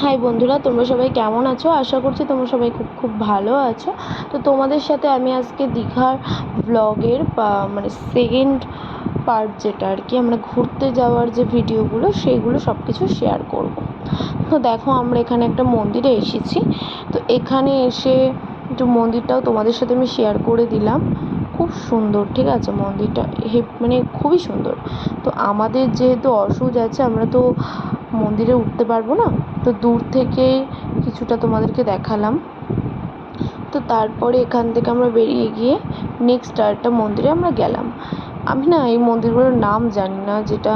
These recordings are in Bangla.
হাই বন্ধুরা, তোমরা সবাই কেমন আছো? আশা করছি তোমরা সবাই খুব খুব ভালো আছো। তো তোমাদের সাথে আমি আজকে দীঘার ব্লগের মানে সেকেন্ড পার্ট, যেটা আর কি আমরা ঘুরতে যাওয়ার যে ভিডিওগুলো, সেইগুলো সব কিছু শেয়ার করব। তো দেখো, আমরা এখানে একটা মন্দিরে এসেছি। তো এখানে এসে একটু মন্দিরটাও তোমাদের সাথে আমি শেয়ার করে দিলাম। খুব সুন্দর, ঠিক আছে? মন্দিরটা মানে খুবই সুন্দর। তো আমাদের যেহেতু অসুখ আছে, আমরা তো মন্দিরে উঠতে পারবো না, তো দূর থেকে কিছুটা তোমাদেরকে দেখালাম। তো তারপরে এখান থেকে আমরা বেরিয়ে গিয়ে নেক্সট আরেকটা মন্দিরে আমরা গেলাম। আমি না এই মন্দিরগুলোর নাম জানি না, যেটা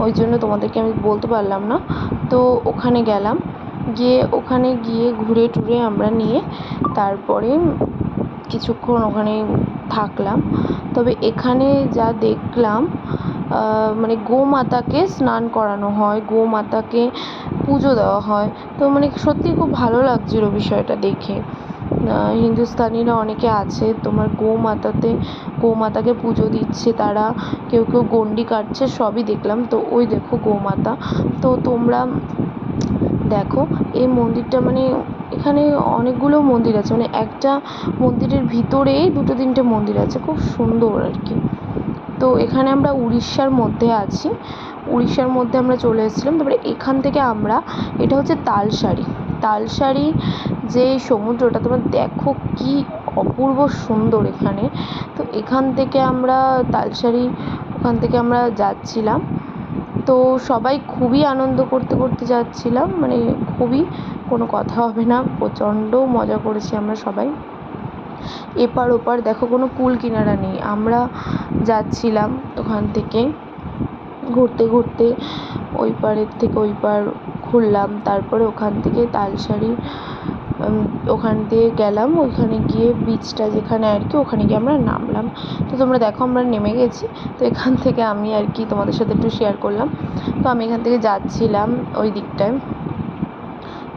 ওই জন্য তোমাদেরকে আমি বলতে পারলাম না। তো ওখানে গেলাম, ওখানে গিয়ে ঘুরে টুরে আমরা নিয়ে তারপরে কিছুক্ষণ ওখানে থাকলাম। তবে এখানে যা দেখলাম, মানে গোমাতাকে স্নান করানো হয়, গোমাতাকে পুজো দেওয়া হয়। তো মানে সত্যি খুব ভালো লাগছিলো বিষয়টা দেখে। হিন্দুস্তানিরা অনেকে আছে, তোমার গোমাতাকে পুজো দিচ্ছে, তারা কেউ কেউ গন্ডি কাটছে, সবই দেখলাম। তো ওই দেখো গোমাতা। তো তোমরা দেখো এই মন্দিরটা, মানে এখানে অনেকগুলো মন্দির আছে, মানে একটা মন্দিরের ভিতরেই দুটো তিনটে মন্দির আছে, খুব সুন্দর আর কি। তো এখানে আমরা উড়িষ্যার মধ্যে আছি, উড়িষ্যার মধ্যে আমরা চলে এসেছিলাম। তারপরে এখান থেকে আমরা, এটা হচ্ছে তালসারি যে সমুদ্রটা, তোমরা দেখো কি অপূর্ব সুন্দর এখানে। তো এখান থেকে আমরা ওখান থেকে আমরা যাচ্ছিলাম। তো সবাই খুবই আনন্দ করতে করতে যাচ্ছিলাম, মানে খুবই, কোনো কথা হবে না, প্রচণ্ড মজা করেছি আমরা সবাই। এপার ওপার দেখো কোনো কুল কিনারা নেই, আমরা যাচ্ছিলাম ওখান থেকে ঘুরতে ঘুরতে ওই পারের থেকে ওই পার ঘুরলাম। তারপরে ওখান থেকে ওখান দিয়ে গেলাম, ওইখানে গিয়ে বিচটা যেখানে আর কি, ওখানে গিয়ে আমরা নামলাম। তো তোমরা দেখো আমরা নেমে গেছি। তো এখান থেকে আমি আর কি তোমাদের সাথে একটু শেয়ার করলাম। তো আমি এখান থেকে যাচ্ছিলাম, ওই দিকটায়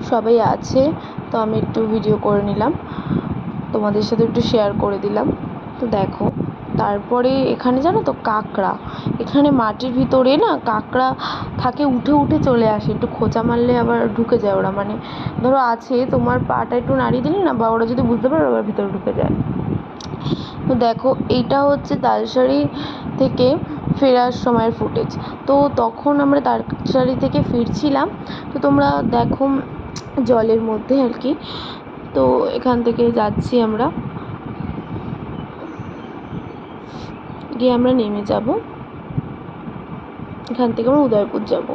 সবাই আছে, তো আমি একটু ভিডিও করে নিলাম, তোমাদের সাথে একটু শেয়ার করে দিলাম। তো দেখো, তারপরে এখানে জানো তো কাঁকড়া, এখানে মাটির ভিতরে না কাঁকড়া থাকে, উঠে উঠে চলে আসে, একটু খোঁচা মারলে আবার ঢুকে যায় ওরা, মানে ধরো আছে, তোমার পাটা একটু নাড়িয়ে দিলে না, বা ওরা যদি বুঝতে পারে আবার ভিতরে ঢুকে যায়। তো দেখো, এইটা হচ্ছে তালসারি থেকে ফেরার সময়ের ফুটেজ। তো তখন আমরা তালসারি থেকে ফিরছিলাম। তো তোমরা দেখো জলের মধ্যে আর কি। তো এখান থেকে যাচ্ছি আমরা, গিয়ে আমরা নেমে যাব, এখান থেকে আমরা উদয়পুর যাব।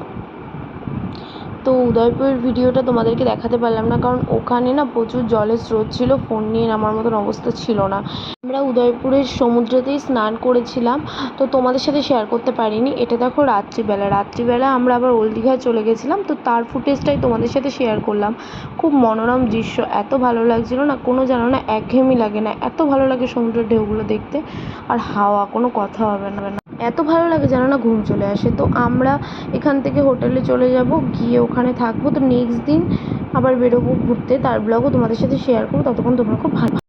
তো উদয়পুরের ভিডিওটা তোমাদেরকে দেখাতে পারলাম না, কারণ ওখানে না প্রচুর জলের স্রোত ছিল, ফোন নিয়ে নামার মতন অবস্থা ছিল না। আমরা উদয়পুরের সমুদ্রতেই স্নান করেছিলাম, তো তোমাদের সাথে শেয়ার করতে পারিনি। এটা দেখো রাত্রিবেলা আমরা আবার ওল্ড দীঘায় চলে গেছিলাম, তো তার ফুটেজটাই তোমাদের সাথে শেয়ার করলাম। খুব মনোরম দৃশ্য, এত ভালো লাগছিলো না, কোনো জানো না একঘেয়েমি লাগে না, এত ভালো লাগে সমুদ্রের ঢেউগুলো দেখতে। আর হাওয়া, কোনো কথা হবে না, এত ভালো লাগে জানো না, ঘুম চলে আসে। তো আমরা এখান থেকে হোটেলে চলে যাব, গিয়ে ওখানে থাকবো। তো নেক্সট দিন আবার বেরোবো ঘুরতে, তার ব্লগও তোমাদের সাথে শেয়ার করবো। ততক্ষণ তোমরা খুব ভালো